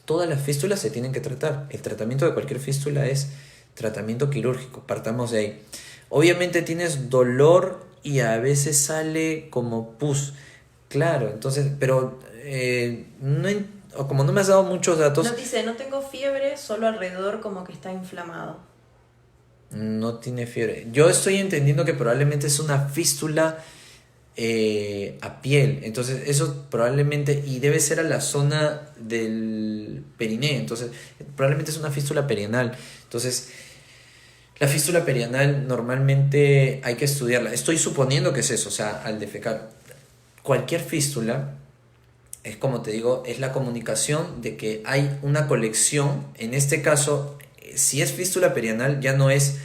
todas las fístulas se tienen que tratar. El tratamiento de cualquier fístula es tratamiento quirúrgico, partamos de ahí. Obviamente tienes dolor y a veces sale como pus. Claro, entonces, pero como no me has dado muchos datos... No dice, no tengo fiebre, solo alrededor como que está inflamado. No tiene fiebre. Yo estoy entendiendo que probablemente es una fístula a piel. Entonces eso probablemente, y debe ser a la zona del periné. Entonces probablemente es una fístula perianal. Entonces la fístula perianal normalmente hay que estudiarla. Estoy suponiendo que es eso, o sea, al defecar. Cualquier fístula es, como te digo, es la comunicación de que hay una colección. En este caso, si es fístula perianal, ya no es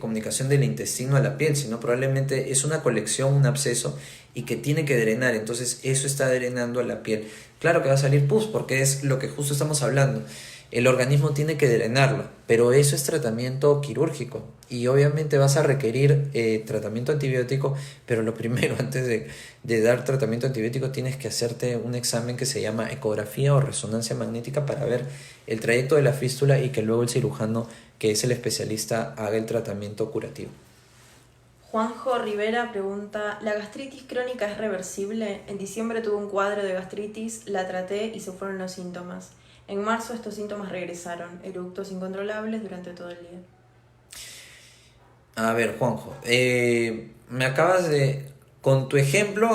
comunicación del intestino a la piel, sino probablemente es una colección, un absceso, y que tiene que drenar. Entonces eso está drenando a la piel. Claro que va a salir pus, porque es lo que justo estamos hablando. El organismo tiene que drenarlo, pero eso es tratamiento quirúrgico y obviamente vas a requerir tratamiento antibiótico, pero lo primero, antes de dar tratamiento antibiótico, tienes que hacerte un examen que se llama ecografía o resonancia magnética para ver el trayecto de la fístula y que luego el cirujano, que es el especialista, haga el tratamiento curativo. Juanjo Rivera pregunta, ¿la gastritis crónica es reversible? En diciembre tuve un cuadro de gastritis, la traté y se fueron los síntomas. En marzo estos síntomas regresaron, eructos incontrolables durante todo el día. A ver, Juanjo, me acabas con tu ejemplo,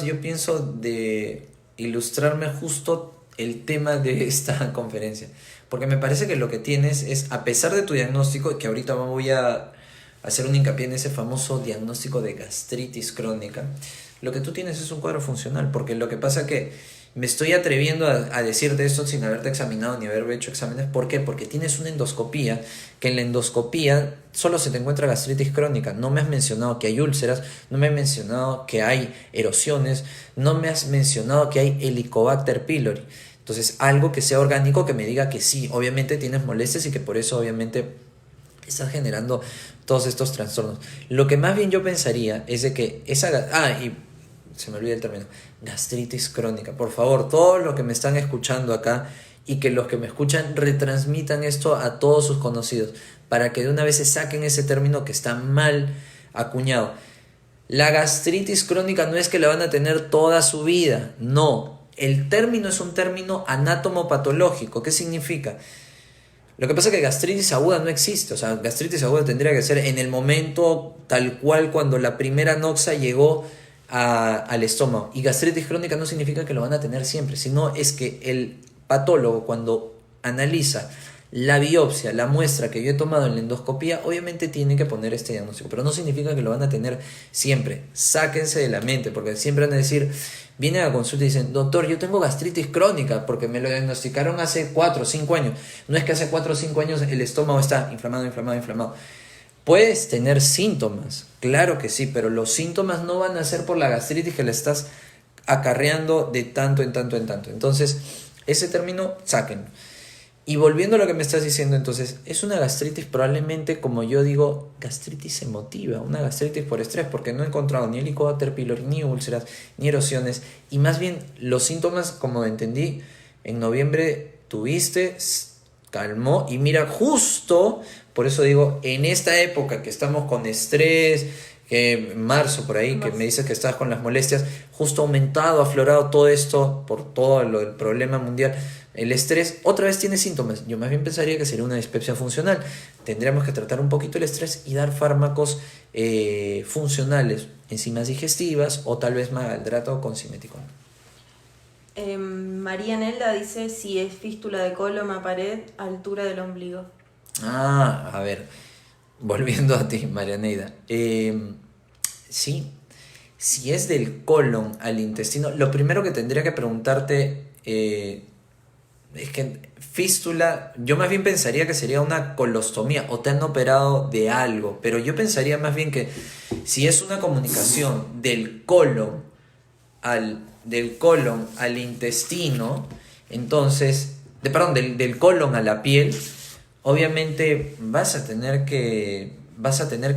yo pienso, de ilustrarme justo el tema de esta conferencia. Porque me parece que lo que tienes es, a pesar de tu diagnóstico, que ahorita voy a hacer un hincapié en ese famoso diagnóstico de gastritis crónica, lo que tú tienes es un cuadro funcional, porque lo que pasa que me estoy atreviendo a decirte esto sin haberte examinado ni haber hecho exámenes. ¿Por qué? Porque tienes una endoscopía, que en la endoscopía solo se te encuentra gastritis crónica. No me has mencionado que hay úlceras, no me has mencionado que hay erosiones, no me has mencionado que hay Helicobacter pylori. Entonces, algo que sea orgánico, que me diga que sí, obviamente tienes molestias y que por eso obviamente estás generando todos estos trastornos. Lo que más bien yo pensaría es de que y se me olvida el término, gastritis crónica. Por favor, todos los que me están escuchando acá y que los que me escuchan retransmitan esto a todos sus conocidos para que de una vez se saquen ese término que está mal acuñado. La gastritis crónica no es que la van a tener toda su vida, no. El término es un término anatomopatológico. ¿Qué significa? Lo que pasa es que gastritis aguda no existe. O sea, gastritis aguda tendría que ser en el momento tal cual cuando la primera noxa llegó al estómago. Y gastritis crónica no significa que lo van a tener siempre, sino es que el patólogo, cuando analiza la biopsia, la muestra que yo he tomado en la endoscopía, obviamente tiene que poner este diagnóstico, pero no significa que lo van a tener siempre. Sáquense de la mente, porque siempre van a decir, vienen a consulta y dicen, doctor, yo tengo gastritis crónica porque me lo diagnosticaron hace 4 o 5 años. No es que hace 4 o 5 años el estómago está inflamado. Puedes tener síntomas, claro que sí, pero los síntomas no van a ser por la gastritis que le estás acarreando de tanto en tanto. Entonces, ese término, sáquenlo. Y volviendo a lo que me estás diciendo, entonces, es una gastritis probablemente, como yo digo, gastritis emotiva, una gastritis por estrés, porque no he encontrado ni Helicobacter pylori, ni úlceras, ni erosiones, y más bien los síntomas, como entendí, en noviembre tuviste, calmó, y mira, justo, por eso digo, en esta época que estamos con estrés, que en marzo por ahí, que Marzo. me dices que estás con las molestias, justo aumentado, aflorado todo esto por todo lo del problema mundial. El estrés otra vez tiene síntomas. Yo más bien pensaría que sería una dispepsia funcional. Tendríamos que tratar un poquito el estrés y dar fármacos funcionales, enzimas digestivas o tal vez maldrato con simeticona. María Nelda dice si es fístula de colon a pared, altura del ombligo. Ah, a ver, volviendo a ti, Marianeida. Sí, si es del colon al intestino, lo primero que tendría que preguntarte es que fístula, yo más bien pensaría que sería una colostomía o te han operado de algo, pero yo pensaría más bien que si es una comunicación del colon al intestino, entonces, perdón, del colon a la piel, obviamente vas a tener que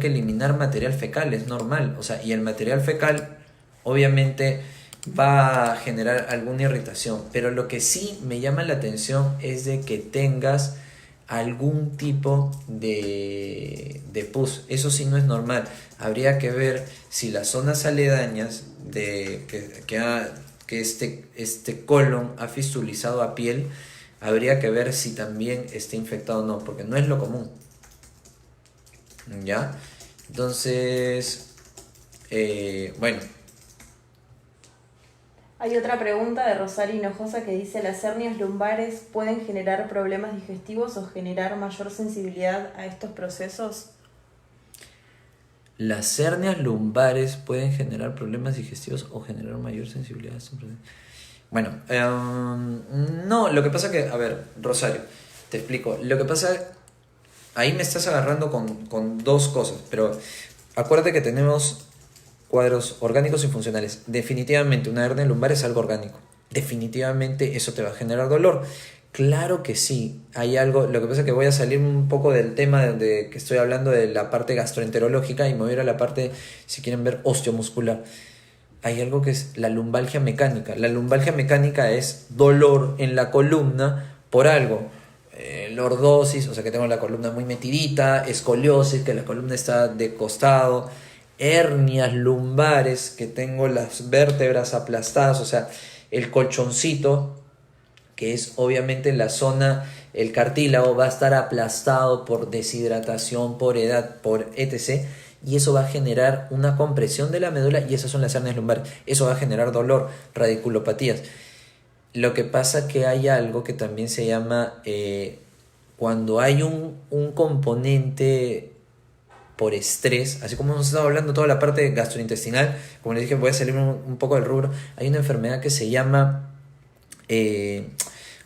eliminar material fecal, es normal, o sea, y el material fecal obviamente va a generar alguna irritación, pero lo que sí me llama la atención es de que tengas algún tipo de pus. Eso sí no es normal. Habría que ver si las zonas aledañas de que este colon ha fistulizado a piel, habría que ver si también está infectado o no, porque no es lo común. ¿Ya? Entonces, bueno. Hay otra pregunta de Rosario Hinojosa que dice: ¿las hernias lumbares pueden generar problemas digestivos o generar mayor sensibilidad a estos procesos? Las hernias lumbares pueden generar problemas digestivos o generar mayor sensibilidad a estos procesos. Bueno, no, lo que pasa que, a ver, Rosario, te explico. Lo que pasa, ahí me estás agarrando con dos cosas, pero acuérdate que tenemos cuadros orgánicos y funcionales. Definitivamente una hernia lumbar es algo orgánico. Definitivamente eso te va a generar dolor. Claro que sí, hay algo. Lo que pasa es que voy a salir un poco del tema donde que estoy hablando de la parte gastroenterológica y me voy a ir a la parte, si quieren ver, osteomuscular. Hay algo que es la lumbalgia mecánica. La lumbalgia mecánica es dolor en la columna por algo. Lordosis, o sea que tengo la columna muy metidita, escoliosis, que la columna está de costado, hernias lumbares, que tengo las vértebras aplastadas, o sea, el colchoncito, que es obviamente la zona, el cartílago va a estar aplastado por deshidratación, por edad, por etc. Y eso va a generar una compresión de la médula y esas son las hernias lumbares. Eso va a generar dolor, radiculopatías. Lo que pasa que hay algo que también se llama, cuando hay un componente por estrés, así como hemos estado hablando toda la parte gastrointestinal, como les dije, voy a salir un poco del rubro, hay una enfermedad que se llama,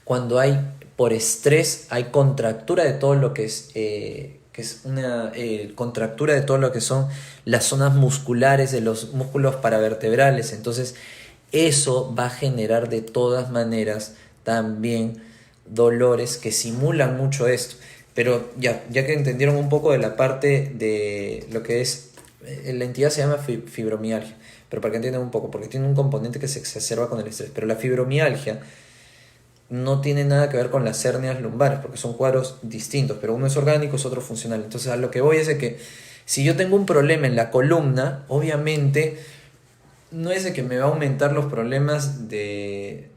cuando hay por estrés, hay contractura de todo lo que es una contractura de todo lo que son las zonas musculares de los músculos paravertebrales. Entonces eso va a generar de todas maneras también dolores que simulan mucho esto. Pero ya que entendieron un poco de la parte de lo que es, la entidad se llama fibromialgia, pero para que entiendan un poco, porque tiene un componente que se exacerba con el estrés, pero la fibromialgia no tiene nada que ver con las hernias lumbares, porque son cuadros distintos, pero uno es orgánico, es otro funcional. Entonces a lo que voy es de que si yo tengo un problema en la columna, obviamente no es de que me va a aumentar los problemas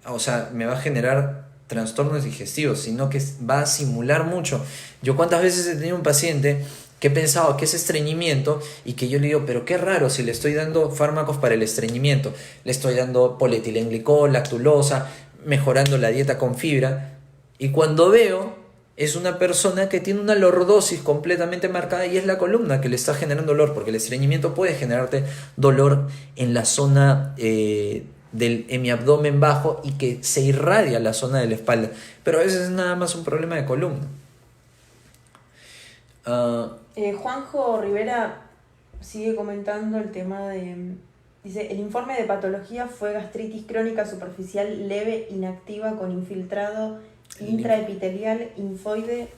o sea, me va a generar trastornos digestivos, sino que va a simular mucho. Yo cuántas veces he tenido un paciente que he pensado que es estreñimiento y que yo le digo, pero qué raro, si le estoy dando fármacos para el estreñimiento, le estoy dando polietilenglicol, lactulosa, mejorando la dieta con fibra, y cuando veo es una persona que tiene una lordosis completamente marcada y es la columna que le está generando dolor, porque el estreñimiento puede generarte dolor en la zona del hemiabdomen bajo y que se irradia a la zona de la espalda, pero a veces es nada más un problema de columna. Juanjo Rivera sigue comentando el tema de... Dice, el informe de patología fue gastritis crónica superficial leve, inactiva, con infiltrado intraepitelial, linfoide,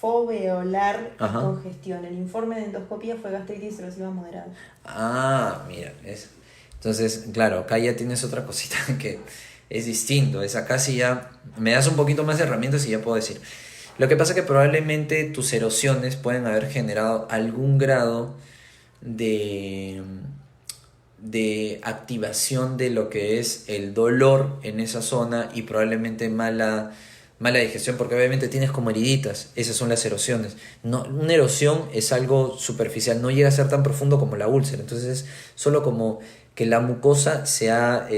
foveolar, congestión. El informe de endoscopía fue gastritis erosiva moderada. Ah, mira, eso. Entonces, claro, acá ya tienes otra cosita que es distinto. Es acá sí ya me das un poquito más de herramientas y ya puedo decir. Lo que pasa es que probablemente tus erosiones pueden haber generado algún grado de, de activación de lo que es el dolor en esa zona y probablemente mala digestión, porque obviamente tienes como heriditas, esas son las erosiones. No, una erosión es algo superficial, no llega a ser tan profundo como la úlcera, entonces es solo como que la mucosa se ha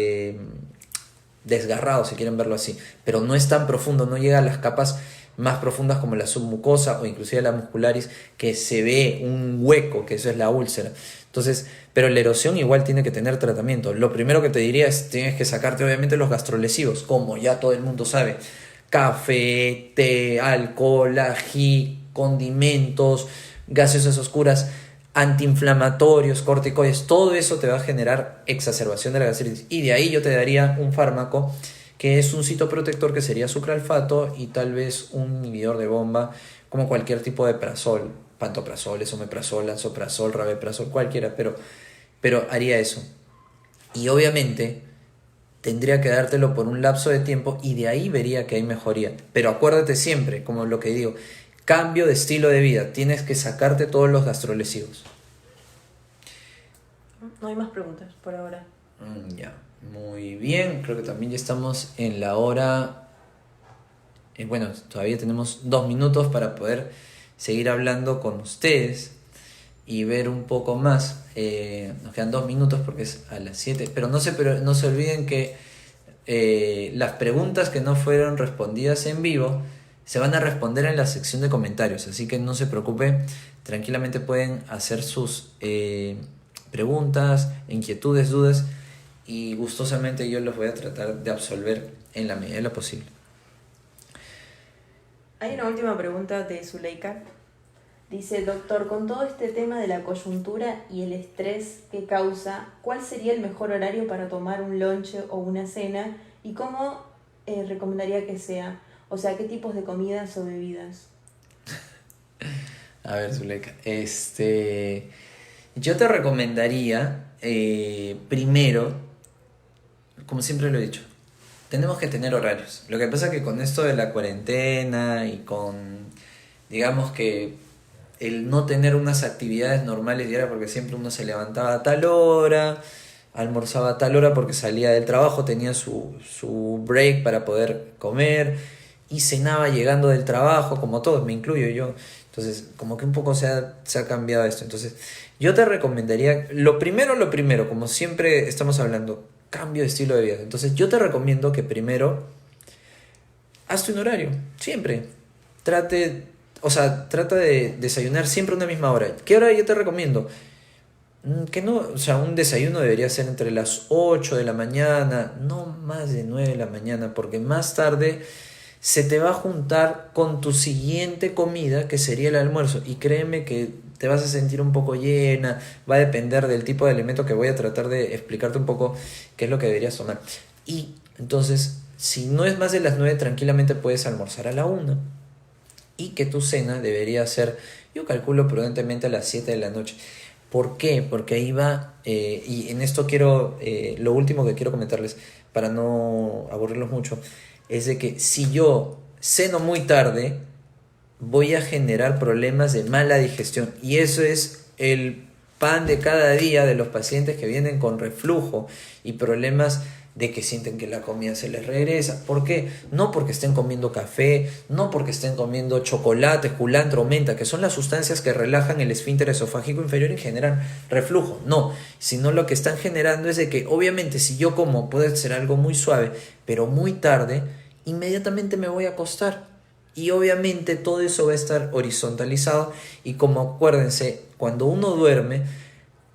desgarrado, si quieren verlo así, pero no es tan profundo, no llega a las capas más profundas como la submucosa o inclusive la muscularis, que se ve un hueco, que eso es la úlcera. Entonces, pero la erosión igual tiene que tener tratamiento. Lo primero que te diría es, tienes que sacarte obviamente los gastrolesivos, como ya todo el mundo sabe: café, té, alcohol, ají, condimentos, gaseosas oscuras, antiinflamatorios, corticoides. Todo eso te va a generar exacerbación de la gastritis, y de ahí yo te daría un fármaco que es un citoprotector, que sería sucralfato, y tal vez un inhibidor de bomba, como cualquier tipo de prazol, pantoprazol, esomeprazol, lansoprazol, rabeprazol, cualquiera, pero haría eso. Y obviamente tendría que dártelo por un lapso de tiempo, y de ahí vería que hay mejoría. Pero acuérdate siempre, como lo que digo, cambio de estilo de vida, tienes que sacarte todos los gastrolesivos. No hay más preguntas por ahora. Ya, muy bien, creo que también ya estamos en la hora. Bueno, todavía tenemos 2 minutos para poder seguir hablando con ustedes y ver un poco más. Nos quedan 2 minutos porque es a las 7, pero no se olviden que las preguntas que no fueron respondidas en vivo se van a responder en la sección de comentarios, así que no se preocupe, tranquilamente pueden hacer sus preguntas, inquietudes, dudas, y gustosamente yo los voy a tratar de absolver en la medida de lo posible. Hay una última pregunta de Zuleika. Dice: doctor, con todo este tema de la coyuntura y el estrés que causa, ¿cuál sería el mejor horario para tomar un lonche o una cena? ¿Y cómo recomendaría que sea? O sea, ¿qué tipos de comidas o bebidas? A ver, Zuleika, yo te recomendaría, primero, como siempre lo he dicho, tenemos que tener horarios. Lo que pasa es que con esto de la cuarentena y con, digamos que el no tener unas actividades normales diarias, porque siempre uno se levantaba a tal hora, almorzaba a tal hora porque salía del trabajo, tenía su break para poder comer, y cenaba llegando del trabajo, como todos, me incluyo yo. Entonces, como que un poco se ha cambiado esto. Entonces, yo te recomendaría, lo primero, como siempre estamos hablando, cambio de estilo de vida. Entonces, yo te recomiendo que primero hazte un horario, siempre. Trata de desayunar siempre a una misma hora. ¿Qué hora yo te recomiendo? Que no, o sea, un desayuno debería ser entre las 8 de la mañana, no más de 9 de la mañana, porque más tarde se te va a juntar con tu siguiente comida, que sería el almuerzo, y créeme que te vas a sentir un poco llena. Va a depender del tipo de alimento, que voy a tratar de explicarte un poco qué es lo que deberías tomar. Y entonces, si no es más de las 9, tranquilamente puedes almorzar a la 1, y que tu cena debería ser, yo calculo prudentemente, a las 7 de la noche. ¿Por qué? Porque ahí va, y en esto quiero, lo último que quiero comentarles, para no aburrirlos mucho, es de que si yo ceno muy tarde, voy a generar problemas de mala digestión, y eso es el pan de cada día de los pacientes que vienen con reflujo y problemas de que sienten que la comida se les regresa. ¿Por qué? No porque estén comiendo café, no porque estén comiendo chocolate, culantro, menta, que son las sustancias que relajan el esfínter esofágico inferior y generan reflujo. No, sino lo que están generando es de que obviamente si yo como, puede ser algo muy suave, pero muy tarde, inmediatamente me voy a acostar. Y obviamente todo eso va a estar horizontalizado, y como acuérdense, cuando uno duerme,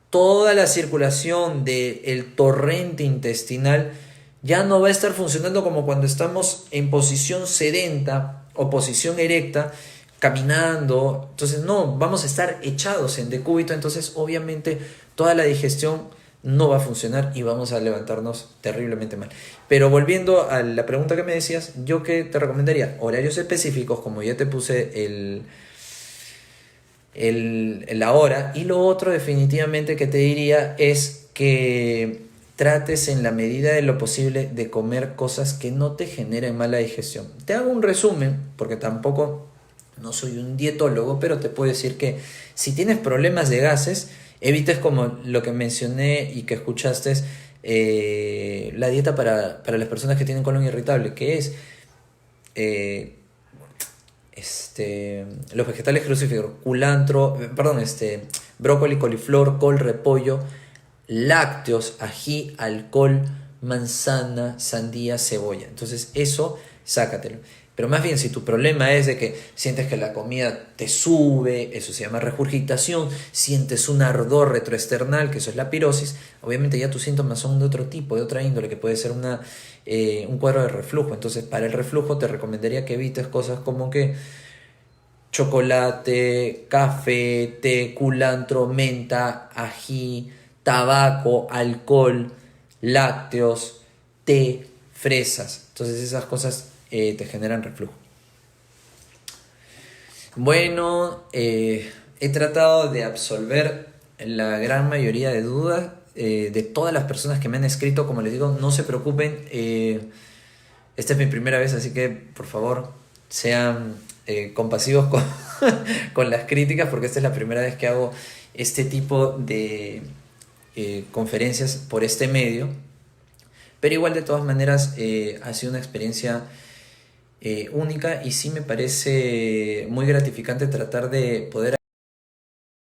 toda la circulación del torrente intestinal ya no va a estar funcionando como cuando estamos en posición sedenta o posición erecta, caminando. Entonces no, vamos a estar echados en decúbito, entonces obviamente toda la digestión no va a funcionar y vamos a levantarnos terriblemente mal. Pero volviendo a la pregunta que me decías, yo que te recomendaría horarios específicos, como ya te puse la hora. Y lo otro definitivamente que te diría es que trates en la medida de lo posible de comer cosas que no te generen mala digestión. Te hago un resumen, porque tampoco no soy un dietólogo, pero te puedo decir que si tienes problemas de gases, evites como lo que mencioné y que escuchaste, la dieta para las personas que tienen colon irritable, que es eh, los vegetales crucíferos, culantro, perdón, brócoli, coliflor, col, repollo, lácteos, ají, alcohol, manzana, sandía, cebolla. Entonces eso, sácatelo. Pero más bien, si tu problema es de que sientes que la comida te sube, eso se llama regurgitación, sientes un ardor retroesternal, que eso es la pirosis, obviamente ya tus síntomas son de otro tipo, de otra índole, que puede ser un cuadro de reflujo. Entonces, para el reflujo te recomendaría que evites cosas como que chocolate, café, té, culantro, menta, ají, tabaco, alcohol, lácteos, té, fresas. Entonces esas cosas te generan reflujo. Bueno, he tratado de absolver la gran mayoría de dudas de todas las personas que me han escrito. Como les digo, no se preocupen. Esta es mi primera vez, así que por favor sean compasivos con las críticas, porque esta es la primera vez que hago este tipo de conferencias por este medio. Pero igual, de todas maneras, ha sido una experiencia única, y sí me parece muy gratificante tratar de poder